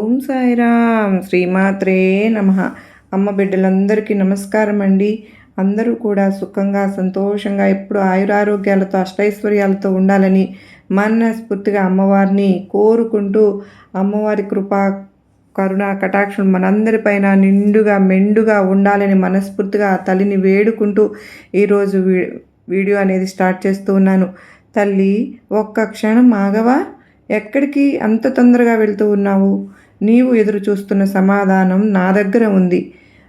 ఓం సాయిరామ్ శ్రీమాత్రే నమః. అమ్మ బిడ్డలందరికీ నమస్కారం అండి. అందరూ కూడా సుఖంగా సంతోషంగా ఎప్పుడు ఆయురారోగ్యాలతో అష్టైశ్వర్యాలతో ఉండాలని మనస్ఫూర్తిగా అమ్మవారిని కోరుకుంటూ, అమ్మవారి కృప కరుణ కటాక్షం మనందరిపైన నిండుగా మెండుగా ఉండాలని మనస్ఫూర్తిగా ఆ తల్లిని వేడుకుంటూ ఈరోజు వీడియో అనేది స్టార్ట్ చేస్తూ ఉన్నాను. తల్లి, ఒక్క క్షణం ఆగవా? ఎక్కడికి అంత తొందరగా వెళ్తూ ఉన్నావు? నీవు ఎదురు చూస్తున్న సమాధానం నా దగ్గర ఉంది.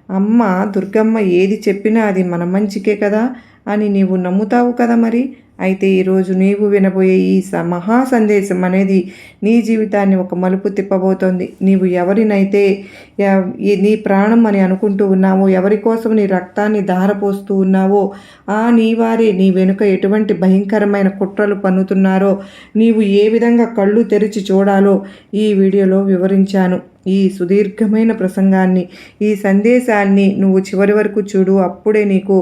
అమ్మ దుర్గమ్మ ఏది చెప్పినా అది మన మంచికే కదా అని నీవు నమ్ముతావు కదా మరి. అయితే ఈరోజు నీవు వినబోయే ఈ మహా సందేశం అనేది నీ జీవితాన్ని ఒక మలుపు తిప్పబోతోంది. నీవు ఎవరినైతే నీ ప్రాణం అని అనుకుంటూ ఉన్నావో, ఎవరి కోసం నీ రక్తాన్ని ధారపోస్తూ ఉన్నావో, నీ వారే నీ వెనుక ఎటువంటి భయంకరమైన కుట్రలు పన్నుతున్నారో, నీవు ఏ విధంగా కళ్ళు తెరిచి చూడాలో ఈ వీడియోలో వివరించాను. ఈ సుదీర్ఘమైన ప్రసంగాన్ని, ఈ సందేశాన్ని నువ్వు చివరి వరకు చూడు. అప్పుడే నీకు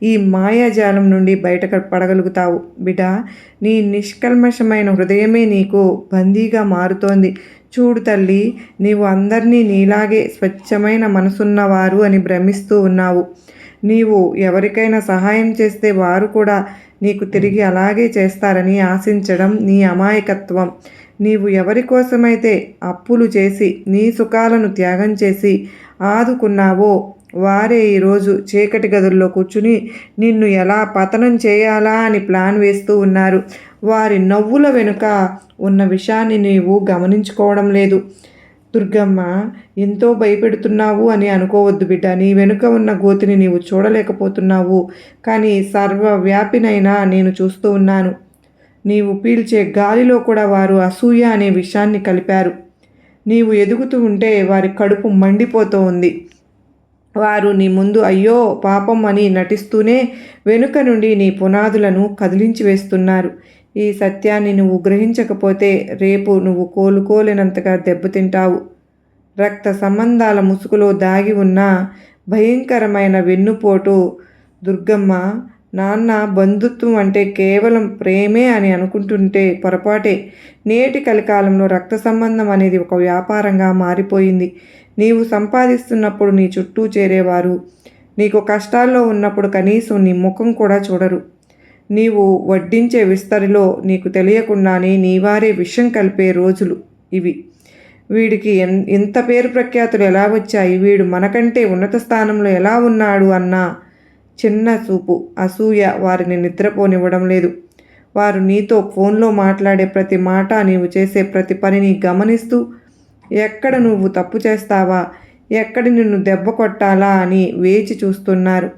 ఈ మాయాజాలం నుండి బయట పడగలుగుతావు. బిడ్డ, నీ నిష్కల్మషమైన హృదయమే నీకు బందీగా మారుతోంది. చూడు తల్లి, నీవు అందరినీ నీలాగే స్వచ్ఛమైన మనసున్నవారు అని భ్రమిస్తూ ఉన్నావు. నీవు ఎవరికైనా సహాయం చేస్తే వారు కూడా నీకు తిరిగి అలాగే చేస్తారని ఆశించడం నీ అమాయకత్వం. నీవు ఎవరి కోసమైతే అప్పులు చేసి నీ సుఖాలను త్యాగం చేసి ఆదుకున్నావో వారే ఈరోజు చీకటి గదుల్లో కూర్చుని నిన్ను ఎలా పతనం చేయాలా అని ప్లాన్ వేస్తూ ఉన్నారు. వారి నవ్వుల వెనుక ఉన్న విషయాన్ని నీవు గమనించుకోవడం లేదు. దుర్గమ్మ ఎంతో భయపెడుతున్నావు అని అనుకోవద్దు బిడ్డ. నీ వెనుక ఉన్న గోతిని నీవు చూడలేకపోతున్నావు, కానీ సర్వవ్యాపినైనా నేను చూస్తూ ఉన్నాను. నీవు పీల్చే గాలిలో కూడా వారు అసూయ అనే విషయాన్ని కలిపారు. నీవు ఎదుగుతూ ఉంటే వారి కడుపు మండిపోతూ ఉంది. వారు నీ ముందు అయ్యో పాపం అని నటిస్తూనే వెనుక నుండి నీ పునాదులను కదిలించి వేస్తున్నారు. ఈ సత్యాన్ని నువ్వు గ్రహించకపోతే రేపు నువ్వు కోలుకోలేనంతగా దెబ్బతింటావు. రక్త సంబంధాల ముసుగులో దాగి ఉన్న భయంకరమైన వెన్నుపోటు. దుర్గమ్మ, నాన్న బంధుత్వం అంటే కేవలం ప్రేమే అని అనుకుంటుంటే పొరపాటే. నేటి కలికాలంలో రక్త సంబంధం అనేది ఒక వ్యాపారంగా మారిపోయింది. నీవు సంపాదిస్తున్నప్పుడు నీ చుట్టూ చేరేవారు నీకు కష్టాల్లో ఉన్నప్పుడు కనీసం నీ ముఖం కూడా చూడరు. నీవు వడ్డించే విస్తరిలో నీకు తెలియకుండానే నీవారే విషం కలిపే రోజులు ఇవి. వీడికి ఎంత పేరు ప్రఖ్యాతులు ఎలా వచ్చాయి, వీడు మనకంటే ఉన్నత స్థానంలో ఎలా ఉన్నాడు అన్న చిన్న చూపు, అసూయ వారిని నిద్రపోనివ్వడం లేదు. వారు నీతో ఫోన్లో మాట్లాడే ప్రతి మాట, నీవు చేసే ప్రతి పనిని గమనిస్తూ ఎక్కడ నువ్వు తప్పు చేస్తావా, ఎక్కడ నిన్ను దెబ్బ కొట్టాలా అని వేచి చూస్తున్నారు.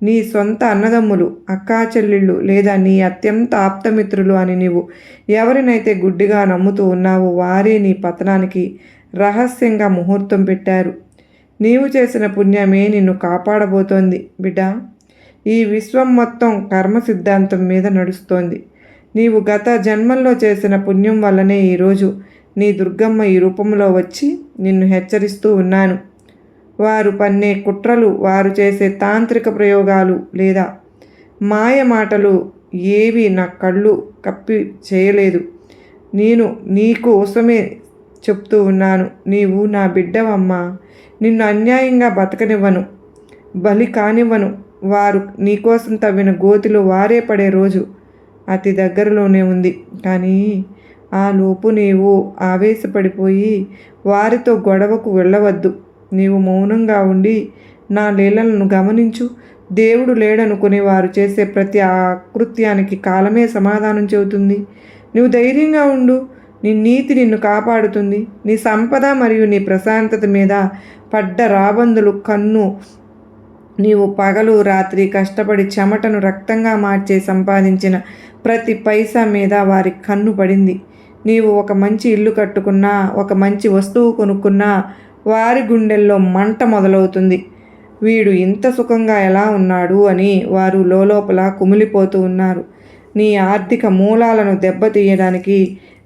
నీ సొంత అన్నదమ్ములు, అక్కా చెల్లెళ్ళు లేదా నీ అత్యంత ఆప్తమిత్రులు అని నీవు ఎవరినైతే గుడ్డిగా నమ్ముతూ ఉన్నావో వారే నీ పతనానికి రహస్యంగా ముహూర్తం పెట్టారు. నీవు చేసిన పుణ్యమే నిన్ను కాపాడబోతోంది బిడ్డ. ఈ విశ్వం మొత్తం కర్మ సిద్ధాంతం మీద నడుస్తోంది. నీవు గత జన్మల్లో చేసిన పుణ్యం వల్లనే ఈరోజు నీ దుర్గమ్మ ఈ రూపంలో వచ్చి నిన్ను హెచ్చరిస్తూ ఉన్నాను. వారు పన్నే కుట్రలు, వారు చేసే తాంత్రిక ప్రయోగాలు లేదా మాయ మాటలు ఏవి నా కళ్ళు కప్పి చేయలేదు. నేను నీ కోసమే చెప్తూ ఉన్నాను. నీవు నా బిడ్డవమ్మా. నిన్ను అన్యాయంగా బతకనివ్వను, బలి కానివ్వను. వారు నీకోసం తవ్విన గోతిలో వారే పడే రోజు అతి దగ్గరలోనే ఉంది. కానీ ఆ లోపు నీవు ఆవేశపడిపోయి వారితో గొడవకు వెళ్ళవద్దు. నీవు మౌనంగా ఉండి నా లీలలను గమనించు. దేవుడు లేడనుకుని వారు చేసే ప్రతి ఆకృత్యానికి కాలమే సమాధానం చెబుతుంది. నువ్వు ధైర్యంగా ఉండు. నీ నీతి నిన్ను కాపాడుతుంది. నీ సంపద మరియు నీ ప్రశాంతత మీద పడ్డ రాబందులు కన్ను. నీవు పగలు రాత్రి కష్టపడి చెమటను రక్తంగా మార్చే సంపాదించిన ప్రతి పైసా మీద వారి కన్ను పడింది. నీవు ఒక మంచి ఇల్లు కట్టుకున్నా, ఒక మంచి వస్తువు కొనుక్కున్నా వారి గుండెల్లో మంట మొదలవుతుంది. వీడు ఇంత సుఖంగా ఎలా ఉన్నాడు అని వారు లోపల కుమిలిపోతూ ఉన్నారు. నీ ఆర్థిక మూలాలను దెబ్బతీయడానికి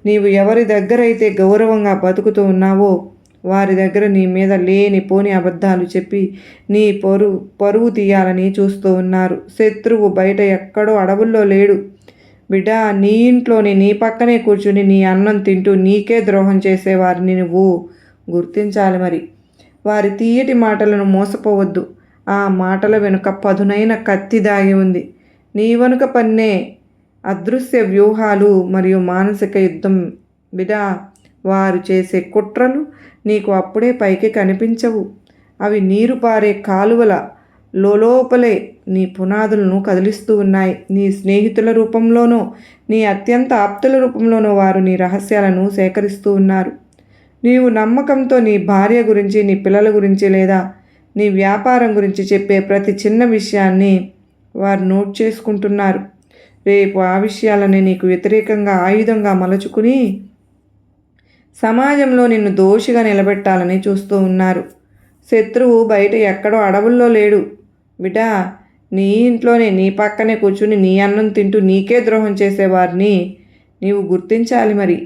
నీవు ఎవరి దగ్గరైతే గౌరవంగా బతుకుతూ ఉన్నావో వారి దగ్గర నీ మీద లేని పోని అబద్ధాలు చెప్పి నీ పరువు తీయాలని చూస్తూ ఉన్నారు. శత్రువు బయట ఎక్కడో అడవుల్లో లేడు బిడ్డ. నీ ఇంట్లోని నీ పక్కనే కూర్చుని నీ అన్నం తింటూ నీకే ద్రోహం చేసేవారిని నువ్వు గుర్తించాలి మరి. వారి తీయటి మాటలను మోసపోవద్దు. ఆ మాటల వెనుక పదునైన కత్తి దాగి ఉంది. నీ వెనుక పన్నే అదృశ్య వ్యూహాలు మరియు మానసిక యుద్ధం. బిడా, వారు చేసే కుట్రలు నీకు అప్పుడే పైకి కనిపించవు. అవి నీరు పారే కాలువల లోపలే నీ పునాదులను కదిలిస్తూ ఉన్నాయి. నీ స్నేహితుల రూపంలోనో, నీ అత్యంత ఆప్తుల రూపంలోనో వారు నీ రహస్యాలను సేకరిస్తూ ఉన్నారు. నీవు నమ్మకంతో నీ భార్య గురించి, నీ పిల్లల గురించి లేదా నీ వ్యాపారం గురించి చెప్పే ప్రతి చిన్న విషయాన్ని వారు నోట్ చేసుకుంటున్నారు. రేపు ఆ విషయాలనే నీకు వ్యతిరేకంగా ఆయుధంగా మలుచుకుని సమాజంలో నిన్ను దోషిగా నిలబెట్టాలని చూస్తూ ఉన్నారు. శత్రువు బయట ఎక్కడో అడవుల్లో లేడు బిడ్డా, నీ ఇంట్లోనే నీ పక్కనే కూర్చుని నీ అన్నం తింటూ నీకే ద్రోహం చేసేవారిని నీవు గుర్తించాలి మరి.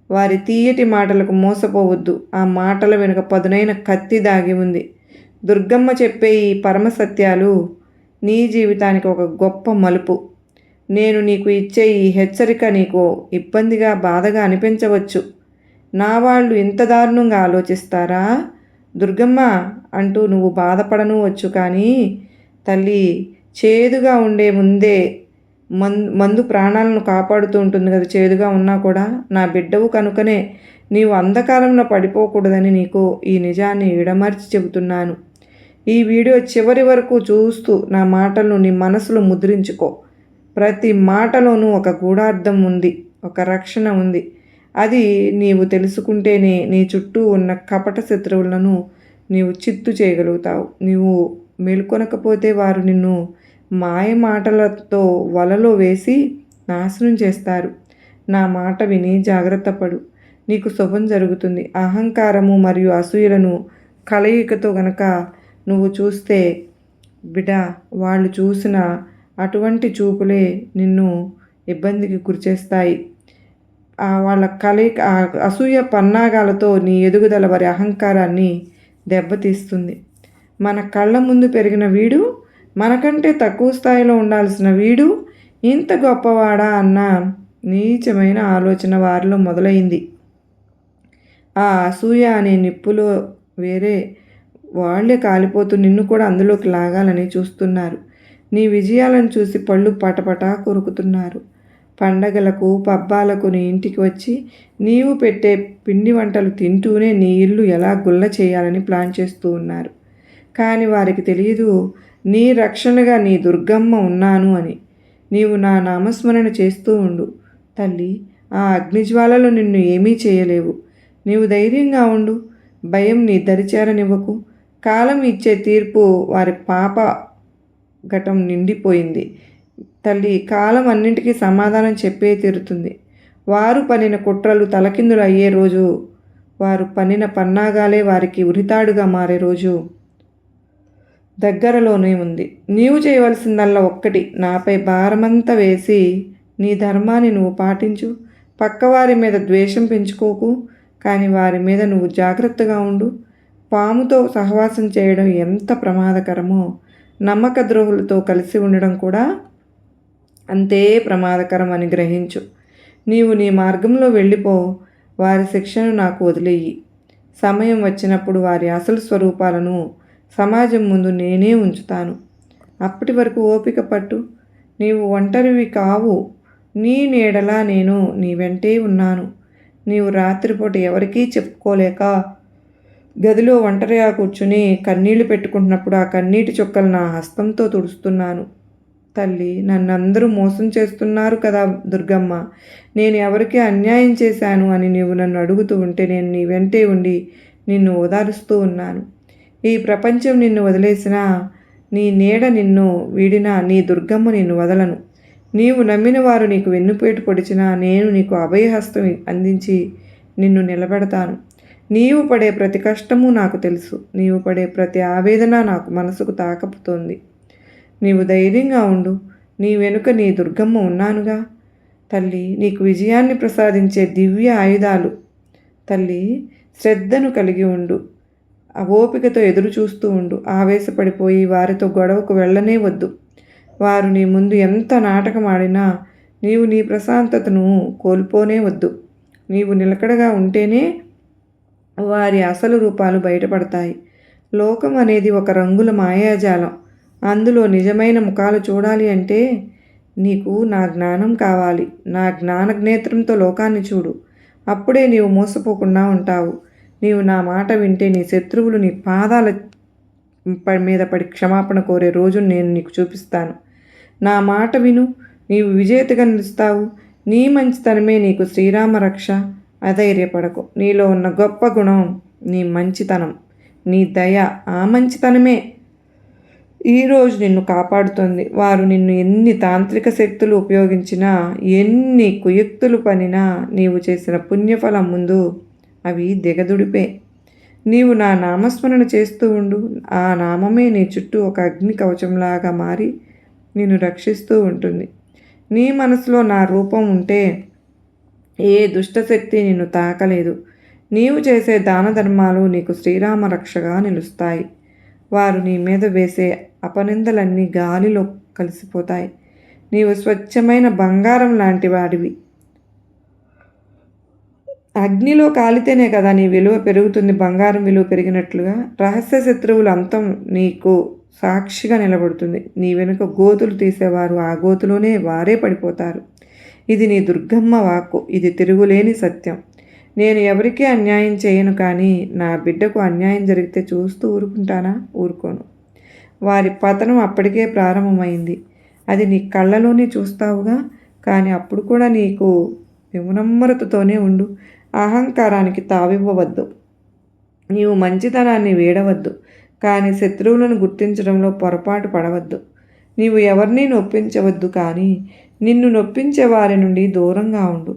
వారి తీయటి మాటలకు మోసపోవద్దు. ఆ మాటల వెనుక పదునైన కత్తి దాగి ఉంది. దుర్గమ్మ చెప్పే ఈ పరమసత్యాలు నీ జీవితానికి ఒక గొప్ప మలుపు. నేను నీకు ఇచ్చే ఈ హెచ్చరిక నీకు ఇబ్బందిగా, బాధగా అనిపించవచ్చు. నా వాళ్ళు ఇంత దారుణంగా ఆలోచిస్తారా దుర్గమ్మ అంటూ నువ్వు బాధపడను వచ్చు. కానీ తల్లి, చేదుగా ఉండే ముందే మందు ప్రాణాలను కాపాడుతూ ఉంటుంది కదా. చేదుగా ఉన్నా కూడా నా బిడ్డవు కనుకనే నీవు అంధకారంలో పడిపోకూడదని నీకు ఈ నిజాన్ని విడమర్చి చెబుతున్నాను. ఈ వీడియో చివరి వరకు చూస్తూ నా మాటలను నీ మనసులో ముద్రించుకో. ప్రతి మాటలోనూ ఒక గూఢార్థం ఉంది, ఒక రక్షణ ఉంది. అది నీవు తెలుసుకుంటేనే నీ చుట్టూ ఉన్న కపట శత్రువులను నీవు చిత్తు చేయగలుగుతావు. నీవు మేల్కొనకపోతే వారు నిన్ను మాయ మాటలతో వలలో వేసి నాశనం చేస్తారు. నా మాట విని జాగ్రత్త పడు. నీకు శుభం జరుగుతుంది. అహంకారము మరియు అసూయలను కలయికతో గనక నువ్వు చూస్తే బిడ్డ, వాళ్ళు చూసిన అటువంటి చూపులే నిన్ను ఇబ్బందికి గురిచేస్తాయి. వాళ్ళ కలయిక అసూయ పన్నాగాలతో నీ ఎదుగుదల వారి అహంకారాన్ని దెబ్బతీస్తుంది. మన కళ్ళ ముందు పెరిగిన వీడు, మనకంటే తక్కువ స్థాయిలో ఉండాల్సిన వీడు ఇంత గొప్పవాడా అన్న నీచమైన ఆలోచన వారిలో మొదలైంది. ఆ అసూయ అనే నిప్పులో వేరే వాళ్ళే కాలిపోతూ నిన్ను కూడా అందులోకి లాగాలని చూస్తున్నారు. నీ విజయాలను చూసి పళ్ళు పటపటా కొరుకుతున్నారు. పండగలకు, పబ్బాలకు నీ ఇంటికి వచ్చి నీవు పెట్టే పిండి వంటలు తింటూనే నీ ఇల్లు ఎలా గుల్ల చేయాలని ప్లాన్ చేస్తూ ఉన్నారు. కానీ వారికి తెలియదు నీ రక్షణగా నీ దుర్గమ్మ ఉన్నాను అని. నీవు నా నామస్మరణ చేస్తూ ఉండు తల్లి. ఆ అగ్నిజ్వాలలో నిన్ను ఏమీ చేయలేవు. నీవు ధైర్యంగా ఉండు. భయం నీ దరిచేరనివ్వకు. కాలం ఇచ్చే తీర్పు వారి పాప ఘటం నిండిపోయింది తల్లి. కాలం అన్నింటికీ సమాధానం చెప్పే తీరుతుంది. వారు పన్నిన కుట్రలు తలకిందులు అయ్యే రోజు, వారు పన్నిన పన్నాగాలే వారికి ఉరితాడుగా మారే రోజు దగ్గరలోనే ఉంది. నీవు చేయవలసిందల్లా ఒక్కటి, నాపై భారమంతా వేసి నీ ధర్మాన్ని నువ్వు పాటించు. పక్కవారి మీద ద్వేషం పెంచుకోకు, కానీ వారి మీద నువ్వు జాగ్రత్తగా ఉండు. పాముతో సహవాసం చేయడం ఎంత ప్రమాదకరమో, నమ్మక ద్రోహులతో కలిసి ఉండడం కూడా అంతే ప్రమాదకరం అని గ్రహించు. నీవు నీ మార్గంలో వెళ్ళిపో. వారి శిక్షను నాకు వదిలేయి. సమయం వచ్చినప్పుడు వారి అసలు స్వరూపాలను సమాజం ముందు నేనే ఉంచుతాను. అప్పటి వరకు ఓపిక పట్టు. నీవు ఒంటరివి కావు. నీ నీడలా నేను నీ వెంటే ఉన్నాను. నీవు రాత్రిపూట ఎవరికీ చెప్పుకోలేక గదిలో ఒంటరిగా కూర్చుని కన్నీళ్లు పెట్టుకుంటున్నప్పుడు ఆ కన్నీటి చుక్కలు నా హస్తంతో తుడుస్తున్నాను. తల్లి, నన్ను అందరూ మోసం చేస్తున్నారు కదా దుర్గమ్మ. నేను ఎవరికి అన్యాయం చేశాను అని నీవు నన్ను అడుగుతూ ఉంటే నేను నీ వెంటే ఉండి నిన్ను ఓదారుస్తూ ఉన్నాను. ఈ ప్రపంచం నిన్ను వదిలేసినా, నీ నీడ నిన్ను వీడినా, నీ దుర్గమ్మ నిన్ను వదలను. నీవు నమ్మిన వారు నీకు వెన్నుపేటు పొడిచినా నేను నీకు అభయహస్తం అందించి నిన్ను నిలబెడతాను. నీవు పడే ప్రతి కష్టము నాకు తెలుసు. నీవు పడే ప్రతి ఆవేదన నాకు మనసుకు తాకపుతోంది. నీవు ధైర్యంగా ఉండు. నీ వెనుక నీ దుర్గమ్మ ఉన్నానుగా తల్లి. నీకు విజయాన్ని ప్రసాదించే దివ్య ఆయుధాలు. తల్లి, శ్రద్ధను కలిగి ఉండు. ఓపికతో ఎదురు చూస్తూ ఉండు. ఆవేశపడిపోయి వారితో గొడవకు వెళ్ళనే వద్దు. వారు నీ ముందు ఎంత నాటకం ఆడినా నీవు నీ ప్రశాంతతను కోల్పోనే వద్దు. నీవు నిలకడగా ఉంటేనే వారి అసలు రూపాలు బయటపడతాయి. లోకం అనేది ఒక రంగుల మాయాజాలం. అందులో నిజమైన ముఖాలు చూడాలి అంటే నీకు నా జ్ఞానం కావాలి. నా జ్ఞాననేత్రంతో లోకాన్ని చూడు. అప్పుడే నీవు మోసపోకుండా ఉంటావు. నీవు నా మాట వింటే నీ శత్రువులు నీ పాదాల మీద పడి క్షమాపణ కోరే రోజును నేను నీకు చూపిస్తాను. నా మాట విను, నీవు విజేతగా నిలుస్తావు. నీ మంచితనమే నీకు శ్రీరామ రక్ష. అధైర్యపడకు. నీలో ఉన్న గొప్ప గుణం నీ మంచితనం, నీ దయ. ఆ మంచితనమే ఈరోజు నిన్ను కాపాడుతుంది. వారు నిన్ను ఎన్ని తాంత్రిక శక్తులు ఉపయోగించినా, ఎన్ని కుయుక్తులు పనినా నీవు చేసిన పుణ్యఫలం ముందు అవి దిగదుడిపే. నీవు నా నామస్మరణ చేస్తూ ఉండు. ఆ నామమే నీ చుట్టూ ఒక అగ్ని కవచంలాగా మారి నిన్ను రక్షిస్తూ ఉంటుంది. నీ మనసులో నా రూపం ఉంటే ఏ దుష్టశక్తి నిన్ను తాకలేదు. నీవు చేసే దాన ధర్మాలు నీకు శ్రీరామ రక్షగా నిలుస్తాయి. వారు నీ మీద వేసే అపనిందలన్నీ గాలిలో కలిసిపోతాయి. నీవు స్వచ్ఛమైన బంగారం లాంటి వాడివి. అగ్నిలో కాలితేనే కదా నీ విలువ పెరుగుతుంది. బంగారం విలువ పెరిగినట్లుగా రహస్య శత్రువుల అంతం నీకు సాక్షిగా నిలబడుతుంది. నీ వెనుక గోతులు తీసేవారు ఆ గోతులోనే వారే పడిపోతారు. ఇది నీ దుర్గమ్మ వాక్కు. ఇది తిరుగులేని సత్యం. నేను ఎవరికీ అన్యాయం చేయను, కానీ నా బిడ్డకు అన్యాయం జరిగితే చూస్తూ ఊరుకుంటానా? ఊరుకోను. వారి పతనం అప్పటికే ప్రారంభమైంది. అది నీ కళ్ళలోనే చూస్తావుగా. కానీ అప్పుడు కూడా నీకు వినమ్రతతోనే ఉండు. అహంకారానికి తావివ్వవద్దు. నీవు మంచితనాన్ని వీడవద్దు, కానీ శత్రువులను గుర్తించడంలో పొరపాటు పడవద్దు. నీవు ఎవరిని నొప్పించవద్దు, కానీ నిన్ను నొప్పించే వారి నుండి దూరంగా ఉండు.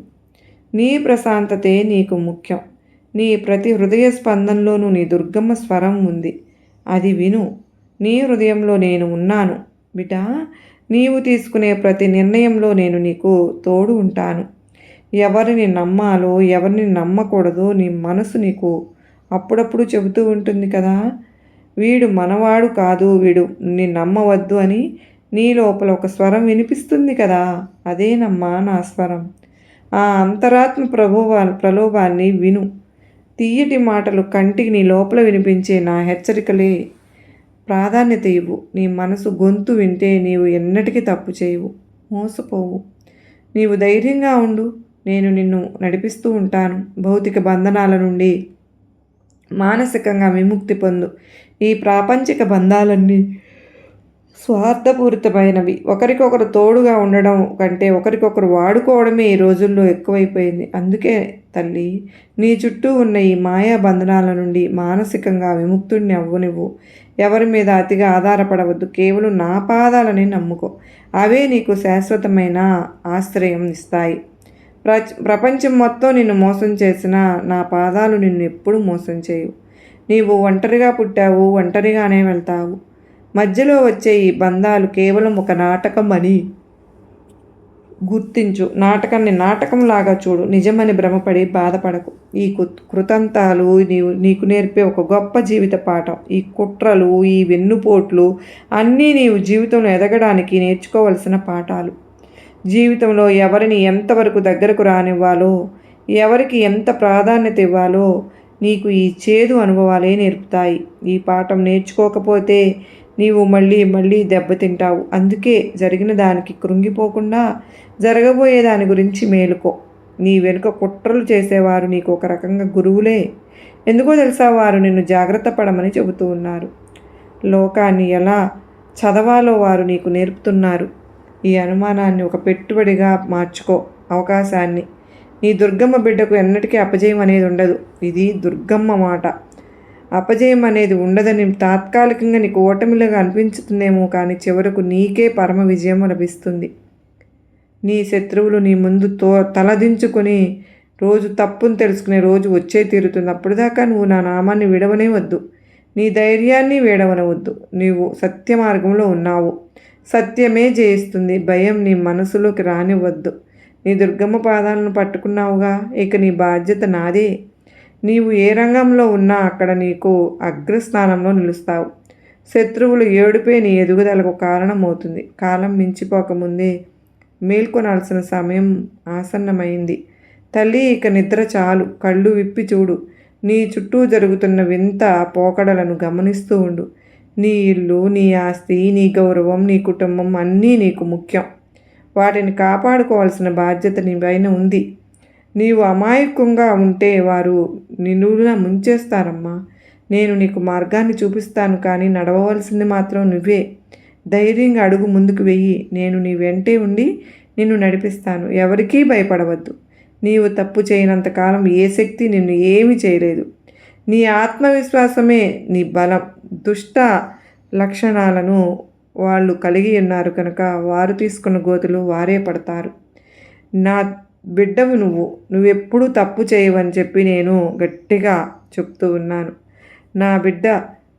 నీ ప్రశాంతతే నీకు ముఖ్యం. నీ ప్రతి హృదయ స్పందనలోనూ నీ దుర్గమ్మ స్వరం ఉంది. అది విను. నీ హృదయంలో నేను ఉన్నాను బిడ్డా. నీవు తీసుకునే ప్రతి నిర్ణయంలో నేను నీకు తోడు ఉంటాను. ఎవరిని నమ్మాలో ఎవరిని నమ్మకూడదో నీ మనసు నీకు అప్పుడప్పుడు చెబుతూ ఉంటుంది కదా. వీడు మనవాడు కాదు, వీడు నీ నమ్మవద్దు అని నీ లోపల ఒక స్వరం వినిపిస్తుంది కదా. అదేనమ్మా నా స్వరం. ఆ అంతరాత్మ ప్రలోభాన్ని విను. తీయటి మాటలు కంటికి నీ లోపల వినిపించే నా హెచ్చరికలే ప్రాధాన్యత ఇవ్వు. నీ మనసు గొంతు వింటే నీవు ఎన్నటికీ తప్పు చేయవు, మోసపోవు. నీవు ధైర్యంగా ఉండు. నేను నిన్ను నడిపిస్తూ ఉంటాను. భౌతిక బంధనాల నుండి మానసికంగా విముక్తి పొందు. ఈ ప్రాపంచిక బంధాలన్నీ స్వార్థపూరితమైనవి. ఒకరికొకరు తోడుగా ఉండడం కంటే ఒకరికొకరు వాడుకోవడమే ఈ రోజుల్లో ఎక్కువైపోయింది. అందుకే తల్లి, నీ చుట్టూ ఉన్న ఈ మాయా బంధనాల నుండి మానసికంగా విముక్తుడిని అవ్వనివ్వు. ఎవరి మీద అతిగా ఆధారపడవద్దు. కేవలం నా పాదాలని నమ్ముకో. అవే నీకు శాశ్వతమైన ఆశ్రయం ఇస్తాయి. ప్రపంచం మొత్తం నిన్ను మోసం చేసినా నా పాదాలు నిన్ను ఎప్పుడూ మోసం చేయవు. నీవు ఒంటరిగా పుట్టావు, ఒంటరిగానే వెళ్తావు. మధ్యలో వచ్చే ఈ బంధాలు కేవలం ఒక నాటకం అని గుర్తించు. నాటకాన్ని నాటకంలాగా చూడు. నిజమని భ్రమపడి బాధపడకు. ఈ కృతంతాలు నీకు నేర్పే ఒక గొప్ప జీవిత పాఠం. ఈ కుట్రలు, ఈ వెన్నుపోట్లు అన్నీ నీవు జీవితంలో ఎదగడానికి నేర్చుకోవలసిన పాఠాలు. జీవితంలో ఎవరిని ఎంతవరకు దగ్గరకు రానివ్వాలో, ఎవరికి ఎంత ప్రాధాన్యత ఇవ్వాలో నీకు ఈ చేదు అనుభవాలే నేర్పుతాయి. ఈ పాఠం నేర్చుకోకపోతే నీవు మళ్ళీ మళ్ళీ దెబ్బతింటావు. అందుకే జరిగిన దానికి కృంగిపోకుండా జరగబోయే దాని గురించి మేలుకో. నీ వెనుక కుట్రలు చేసేవారు నీకు ఒక రకంగా గురువులే. ఎందుకో తెలుసా? వారు నిన్ను జాగ్రత్త పడమని చెబుతూ ఉన్నారు. లోకాన్ని ఎలా చదవాలో వారు నీకు నేర్పుతున్నారు. ఈ అనుమానాన్ని ఒక పెట్టుబడిగా మార్చుకో. అవకాశాన్ని. నీ దుర్గమ్మ బిడ్డకు ఎన్నటికీ అపజయం అనేది ఉండదు. ఇది దుర్గమ్మ మాట. అపజయం అనేది ఉండదని తాత్కాలికంగా నీకు ఓటమిలాగా అనిపించుతుందేమో, కానీ చివరకు నీకే పరమ విజయం లభిస్తుంది. నీ శత్రువులు నీ ముందు తలదించుకొని రోజు తప్పును తెలుసుకునే రోజు వచ్చే తీరుతుంది. అప్పటిదాకా నువ్వు నా నామాన్ని విడవనే వద్దు. నీ ధైర్యాన్ని విడవనవద్దు. నీవు సత్య మార్గంలో ఉన్నావు. సత్యమే జయిస్తుంది. భయం నీ మనసులోకి రానివ్వద్దు. నీ దుర్గమ్మ పాదాలను పట్టుకున్నావుగా, ఇక నీ బాధ్యత నాదే. నీవు ఏ రంగంలో ఉన్నా అక్కడ నీకు అగ్రస్థానంలో నిలుస్తావు. శత్రువులు ఏడుపే నీ ఎదుగుదలకు కారణమవుతుంది. కాలం మించిపోకముందే మేల్కొనాల్సిన సమయం ఆసన్నమైంది. తల్లి, ఇక నిద్ర చాలు. కళ్ళు విప్పి చూడు. నీ చుట్టూ జరుగుతున్న వింత పోకడలను గమనిస్తూ ఉండు. నీ ఇల్లు, నీ ఆస్తి, నీ గౌరవం, నీ కుటుంబం అన్నీ నీకు ముఖ్యం. వాటిని కాపాడుకోవాల్సిన బాధ్యత నీ పైన ఉంది. నీవు అమాయకంగా ఉంటే వారు నిలువున ముంచేస్తారమ్మా. నేను నీకు మార్గాన్ని చూపిస్తాను, కానీ నడవవలసింది మాత్రం నువ్వే. ధైర్యంగా అడుగు ముందుకు వెయ్యి. నేను నీ వెంటే ఉండి నిన్ను నడిపిస్తాను. ఎవరికీ భయపడవద్దు. నీవు తప్పు చేయనంతకాలం ఏ శక్తి నిన్ను ఏమీ చేయలేదు. నీ ఆత్మవిశ్వాసమే నీ బలం. దుష్ట లక్షణాలను వాళ్ళు కలిగి ఉన్నారు కనుక వారు తీసుకున్న గోతులు వారే పడతారు. నా బిడ్డవు నువ్వెప్పుడూ తప్పు చేయవని చెప్పి నేను గట్టిగా చెప్తూ ఉన్నాను. నా బిడ్డ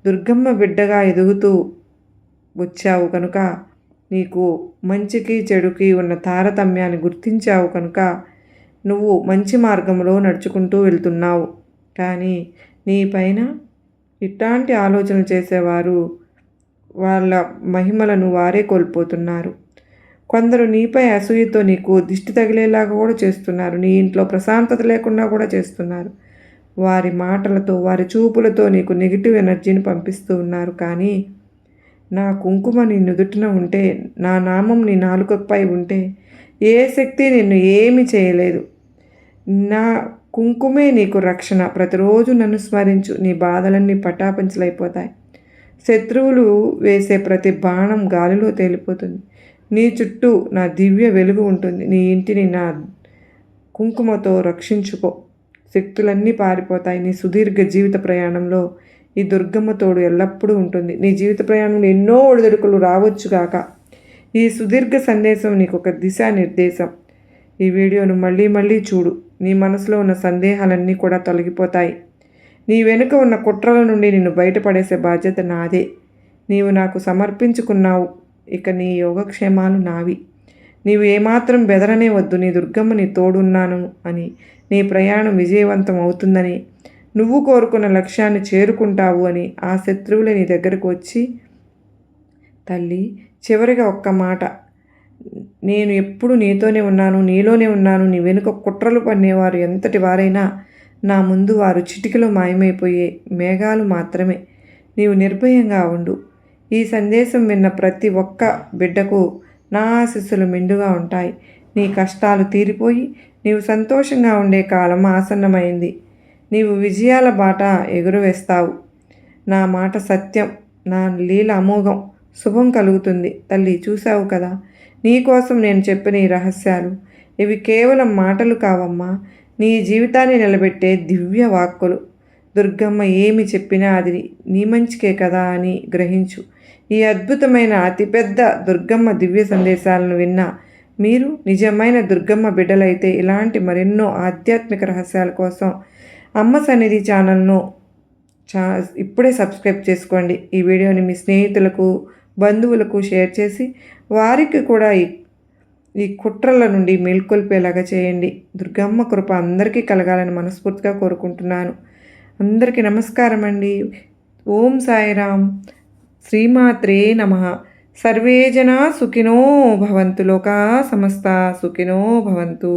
దుర్గమ్మ బిడ్డగా ఎదుగుతూ వచ్చావు కనుక, నీకు మంచికి చెడుకి ఉన్న తారతమ్యాన్ని గుర్తించావు కనుక నువ్వు మంచి మార్గంలో నడుచుకుంటూ వెళ్తున్నావు. కానీ నీ పైన ఇట్లాంటి ఆలోచనలు చేసేవారు వాళ్ళ మహిమలను వారే కోల్పోతున్నారు. కొందరు నీపై అసూయతో నీకు దిష్టి తగిలేలాగా కూడా చేస్తున్నారు. నీ ఇంట్లో ప్రశాంతత లేకుండా కూడా చేస్తున్నారు. వారి మాటలతో, వారి చూపులతో నీకు నెగిటివ్ ఎనర్జీని పంపిస్తూ ఉన్నారు. కానీ నా కుంకుమ నీ నుదుటిన ఉంటే, నా నామం నీ నాలుకపై ఉంటే ఏ శక్తి నిన్ను ఏమీ చేయలేదు. నా కుంకుమే నీకు రక్షణ. ప్రతిరోజు నన్ను స్మరించు. నీ బాధలన్నీ పటాపంచలైపోతాయి. శత్రువులు వేసే ప్రతి బాణం గాలిలో తేలిపోతుంది. నీ చుట్టూ నా దివ్య వెలుగు ఉంటుంది. నీ ఇంటిని నా కుంకుమతో రక్షించుకో. శక్తులన్నీ పారిపోతాయి. నీ సుదీర్ఘ జీవిత ప్రయాణంలో ఈ దుర్గమ్మ తోడు ఎల్లప్పుడూ ఉంటుంది. నీ జీవిత ప్రయాణంలో ఎన్నో ఒడిదుడుకులు రావచ్చుగాక. ఈ సుదీర్ఘ సందేశం నీకు ఒక దిశానిర్దేశం. ఈ వీడియోను మళ్ళీ మళ్ళీ చూడు. నీ మనసులో ఉన్న సందేహాలన్నీ కూడా తొలగిపోతాయి. నీ వెనుక ఉన్న కుట్రల నుండి నిన్ను బయటపడేసే బాధ్యత నాదే. నీవు నాకు సమర్పించుకున్నావు. ఇక నీ యోగక్షేమాలు నావి. నీవు ఏమాత్రం బెదరనే వద్దు. నీ దుర్గమ్మ నీ తోడున్నాను అని, నీ ప్రయాణం విజయవంతం అవుతుందని, నువ్వు కోరుకున్న లక్ష్యాన్ని చేరుకుంటావు అని ఆ శత్రువులే నీ దగ్గరకు వచ్చి, తల్లి చివరిగా ఒక్క మాట, నేను ఎప్పుడు నీతోనే ఉన్నాను, నీలోనే ఉన్నాను. నీ వెనుక కుట్రలు పన్నేవారు ఎంతటి వారైనా నా ముందు వారు చిటికలో మాయమైపోయే మేఘాలు మాత్రమే. నీవు నిర్భయంగా ఉండు. ఈ సందేశం విన్న ప్రతి ఒక్క బిడ్డకు నా ఆశీస్సులు మెండుగా ఉంటాయి. నీ కష్టాలు తీరిపోయి నీవు సంతోషంగా ఉండే కాలం ఆసన్నమైంది. నీవు విజయాల బాట ఎగురవేస్తావు. నా మాట సత్యం, నా లీల అమోఘం. శుభం కలుగుతుంది. తల్లి చూశావు కదా, నీకోసం నేను చెప్పిన ఈ రహస్యాలు. ఇవి కేవలం మాటలు కావమ్మా, నీ జీవితాన్ని నిలబెట్టే దివ్య వాక్కులు. దుర్గమ్మ ఏమి చెప్పినా అది నీ మంచికే కదా అని గ్రహించు. ఈ అద్భుతమైన అతిపెద్ద దుర్గమ్మ దివ్య సందేశాలను విన్నా మీరు నిజమైన దుర్గమ్మ బిడ్డలైతే ఇలాంటి మరెన్నో ఆధ్యాత్మిక రహస్యాల కోసం అమ్మ సన్నిధి ఛానల్ను ఇప్పుడే సబ్స్క్రైబ్ చేసుకోండి. ఈ వీడియోని మీ స్నేహితులకు, బంధువులకు షేర్ చేసి వారికి కూడా ఈ కుట్రల నుండి మేల్కొల్పేలాగా చేయండి. దుర్గమ్మ కృప అందరికీ కలగాలని మనస్ఫూర్తిగా కోరుకుంటున్నాను. అందరికీ నమస్కారం అండి. ఓం సాయిరామ్. శ్రీమాత్రే నమః. సర్వే జనా సుఖినో భవంతు. లోకా సమస్త సుఖినో భవంతు.